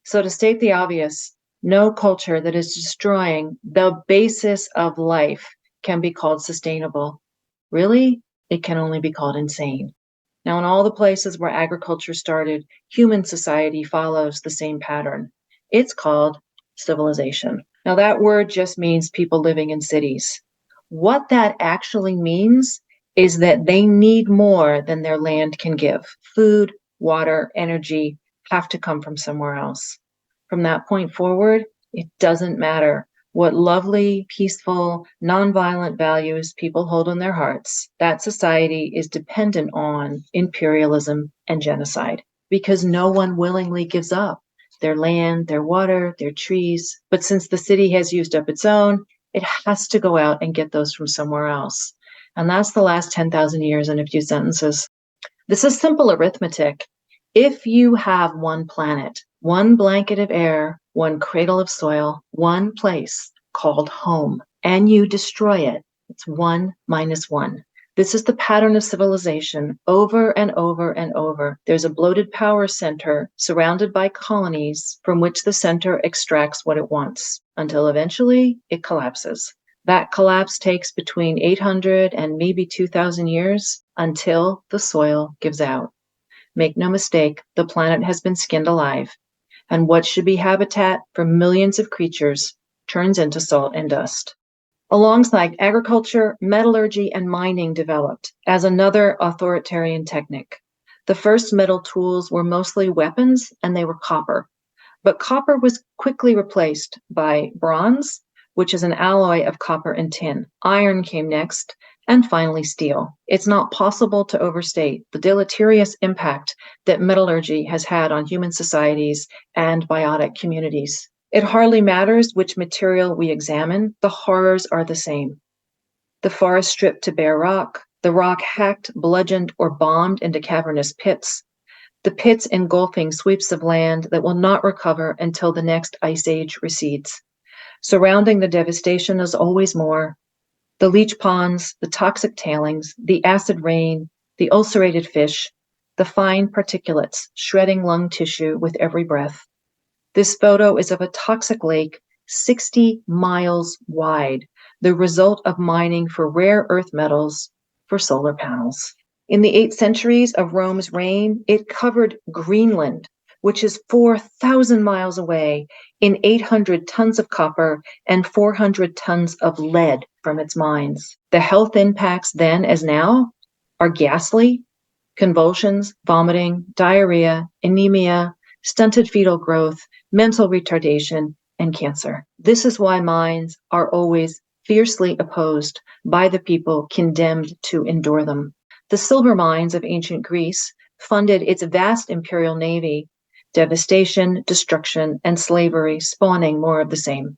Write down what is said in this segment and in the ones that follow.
So, to state the obvious, no culture that is destroying the basis of life can be called sustainable. Really, it can only be called insane. Now, in all the places where agriculture started, human society follows the same pattern. It's called civilization. Now, that word just means people living in cities. What that actually means is that they need more than their land can give. Food, water, energy have to come from somewhere else. From that point forward, it doesn't matter what lovely, peaceful, nonviolent values people hold in their hearts. That society is dependent on imperialism and genocide because no one willingly gives up their land, their water, their trees. But since the city has used up its own, it has to go out and get those from somewhere else. And that's the last 10,000 years in a few sentences. This is simple arithmetic. If you have one planet, one blanket of air, one cradle of soil, one place called home, and you destroy it, it's 1 minus 1. This is the pattern of civilization over and over and over. There's a bloated power center surrounded by colonies from which the center extracts what it wants until eventually it collapses. That collapse takes between 800 and maybe 2,000 years until the soil gives out. Make no mistake, the planet has been skinned alive, and what should be habitat for millions of creatures turns into salt and dust. Alongside agriculture, metallurgy, and mining developed as another authoritarian technique. The first metal tools were mostly weapons, and they were copper. But copper was quickly replaced by bronze, which is an alloy of copper and tin. Iron came next, and finally steel. It's not possible to overstate the deleterious impact that metallurgy has had on human societies and biotic communities. It hardly matters which material we examine, the horrors are the same. The forest stripped to bare rock, the rock hacked, bludgeoned, or bombed into cavernous pits, the pits engulfing sweeps of land that will not recover until the next ice age recedes. Surrounding the devastation is always more. The leach ponds, the toxic tailings, the acid rain, the ulcerated fish, the fine particulates shredding lung tissue with every breath. This photo is of a toxic lake 60 miles wide, the result of mining for rare earth metals for solar panels. In the 8 centuries of Rome's reign, it covered Greenland, which is 4,000 miles away, in 800 tons of copper and 400 tons of lead from its mines. The health impacts then as now are ghastly: convulsions, vomiting, diarrhea, anemia, stunted fetal growth, mental retardation, and cancer. This is why mines are always fiercely opposed by the people condemned to endure them. The silver mines of ancient Greece funded its vast imperial navy. Devastation, destruction, and slavery spawning more of the same.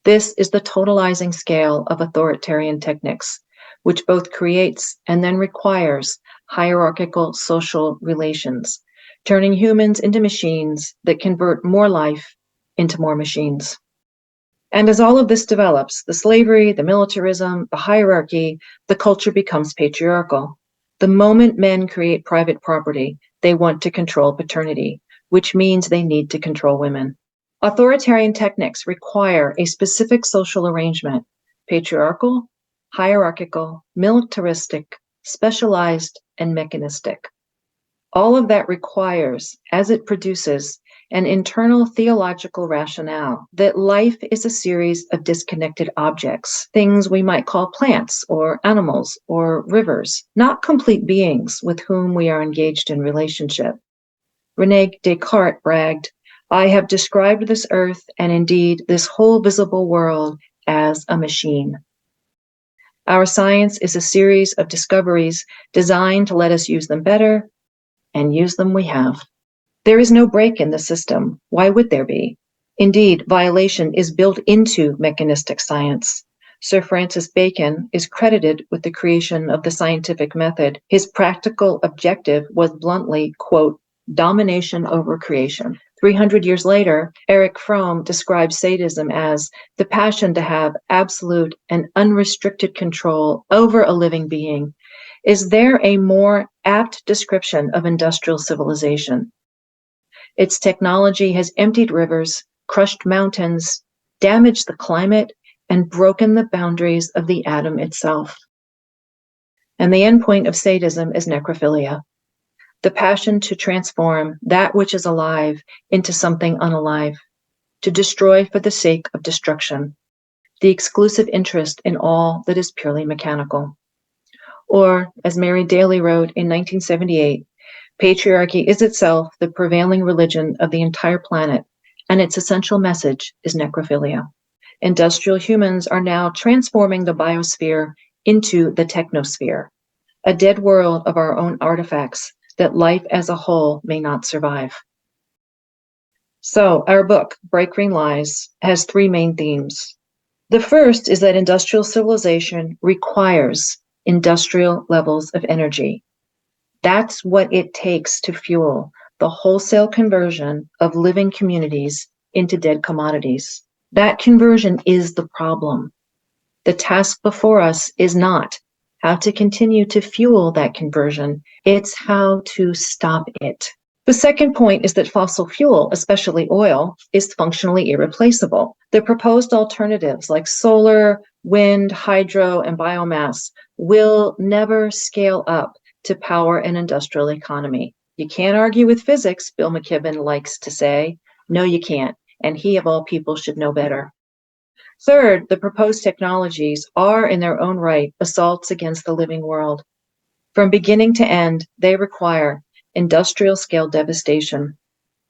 This is the totalizing scale of authoritarian techniques, which both creates and then requires hierarchical social relations, turning humans into machines that convert more life into more machines. And as all of this develops, the slavery, the militarism, the hierarchy, the culture becomes patriarchal. The moment men create private property, they want to control paternity, which means they need to control women. Authoritarian techniques require a specific social arrangement: patriarchal, hierarchical, militaristic, specialized, and mechanistic. All of that requires, as it produces, an internal theological rationale that life is a series of disconnected objects, things we might call plants or animals or rivers, not complete beings with whom we are engaged in relationship. René Descartes bragged, "I have described this earth and indeed this whole visible world as a machine." Our science is a series of discoveries designed to let us use them better, and use them we have. There is no break in the system. Why would there be? Indeed, violation is built into mechanistic science. Sir Francis Bacon is credited with the creation of the scientific method. His practical objective was bluntly, quote, domination over creation. 300 years later, Erich Fromm describes sadism as the passion to have absolute and unrestricted control over a living being. Is there a more apt description of industrial civilization? Its technology has emptied rivers, crushed mountains, damaged the climate, and broken the boundaries of the atom itself. And the endpoint of sadism is necrophilia, the passion to transform that which is alive into something unalive, to destroy for the sake of destruction, the exclusive interest in all that is purely mechanical. Or, as Mary Daly wrote in 1978, patriarchy is itself the prevailing religion of the entire planet, and its essential message is necrophilia. Industrial humans are now transforming the biosphere into the technosphere, a dead world of our own artifacts that life as a whole may not survive. So, our book, Bright Green Lies, has three main themes. The first is that industrial civilization requires industrial levels of energy. That's what it takes to fuel the wholesale conversion of living communities into dead commodities. That conversion is the problem. The task before us is not how to continue to fuel that conversion, it's how to stop it. The second point is that fossil fuel, especially oil, is functionally irreplaceable. The proposed alternatives like solar, wind, hydro, and biomass will never scale up to power an industrial economy. You can't argue with physics, Bill McKibben likes to say. No, you can't. And he, of all people, should know better. Third, the proposed technologies are, in their own right, assaults against the living world. From beginning to end, they require industrial-scale devastation,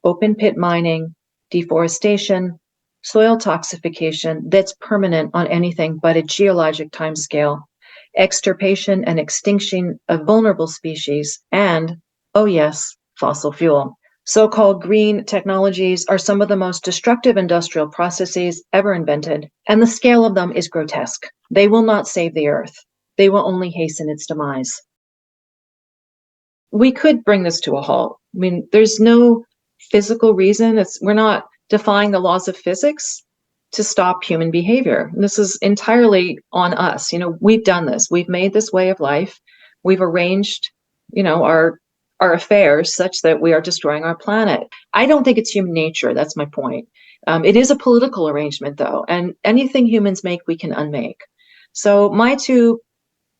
open pit mining, deforestation, soil toxification that's permanent on anything but a geologic timescale, extirpation and extinction of vulnerable species, and, oh yes, fossil fuel. So-called green technologies are some of the most destructive industrial processes ever invented, and the scale of them is grotesque. They will not save the Earth. They will only hasten its demise. We could bring this to a halt. I mean, there's no physical reason. We're not defying the laws of physics to stop human behavior. This is entirely on us. We've done this. We've made this way of life. We've arranged, our affairs such that we are destroying our planet. I don't think it's human nature. That's my point. It is a political arrangement, though, and anything humans make, we can unmake. So my 2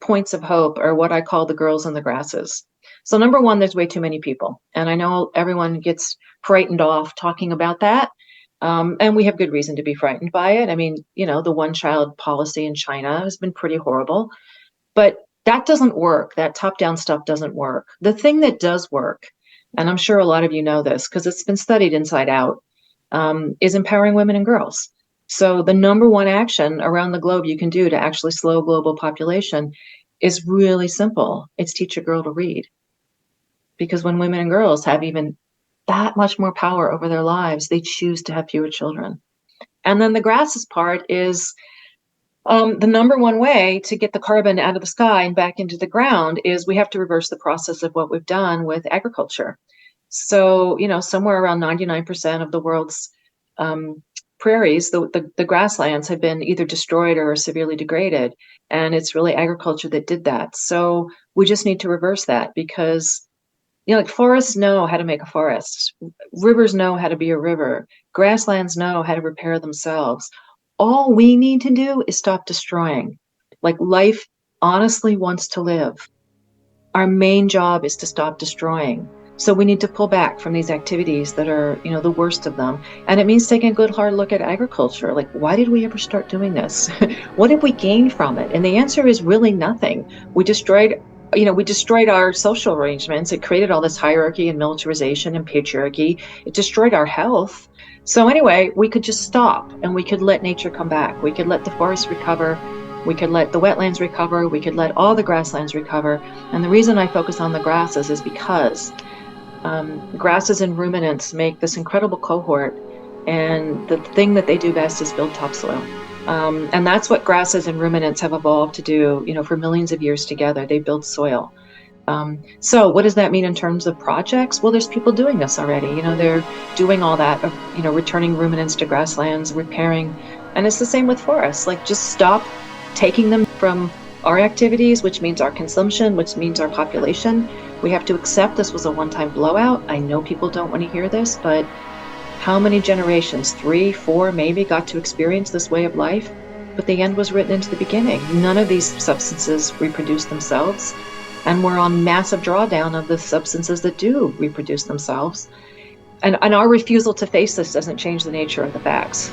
points of hope are what I call the girls in the grasses. So number one, there's way too many people. And I know everyone gets frightened off talking about that. And we have good reason to be frightened by it. I mean, the one-child policy in China has been pretty horrible. But that doesn't work. That top-down stuff doesn't work. The thing that does work, and I'm sure a lot of you know this because it's been studied inside out, is empowering women and girls. So the number one action around the globe you can do to actually slow global population is really simple. It's teach a girl to read. Because when women and girls have even that much more power over their lives, they choose to have fewer children. And then the grasses part is the number one way to get the carbon out of the sky and back into the ground is we have to reverse the process of what we've done with agriculture. So, somewhere around 99% of the world's prairies, the grasslands have been either destroyed or severely degraded. And it's really agriculture that did that. So we just need to reverse that because forests know how to make a forest. Rivers know how to be a river. Grasslands know how to repair themselves. All we need to do is stop destroying. Life honestly wants to live. Our main job is to stop destroying. So we need to pull back from these activities that are, the worst of them. And it means taking a good hard look at agriculture. Why did we ever start doing this? What did we gain from it? And the answer is really nothing. We destroyed our social arrangements. It created all this hierarchy and militarization and patriarchy. It destroyed our health. So anyway, we could just stop and we could let nature come back. We could let the forests recover. We could let the wetlands recover. We could let all the grasslands recover. And the reason I focus on the grasses is because grasses and ruminants make this incredible cohort. And the thing that they do best is build topsoil. And that's what grasses and ruminants have evolved to do, for millions of years together. They build soil. So what does that mean in terms of projects? Well, there's people doing this already. They're doing all that, returning ruminants to grasslands, repairing. And it's the same with forests. Just stop taking them from our activities, which means our consumption, which means our population, We have to accept this was a one-time blowout. I know people don't want to hear this, but how many generations, three, four, maybe, got to experience this way of life? But the end was written into the beginning. None of these substances reproduce themselves. And we're on massive drawdown of the substances that do reproduce themselves. And our refusal to face this doesn't change the nature of the facts.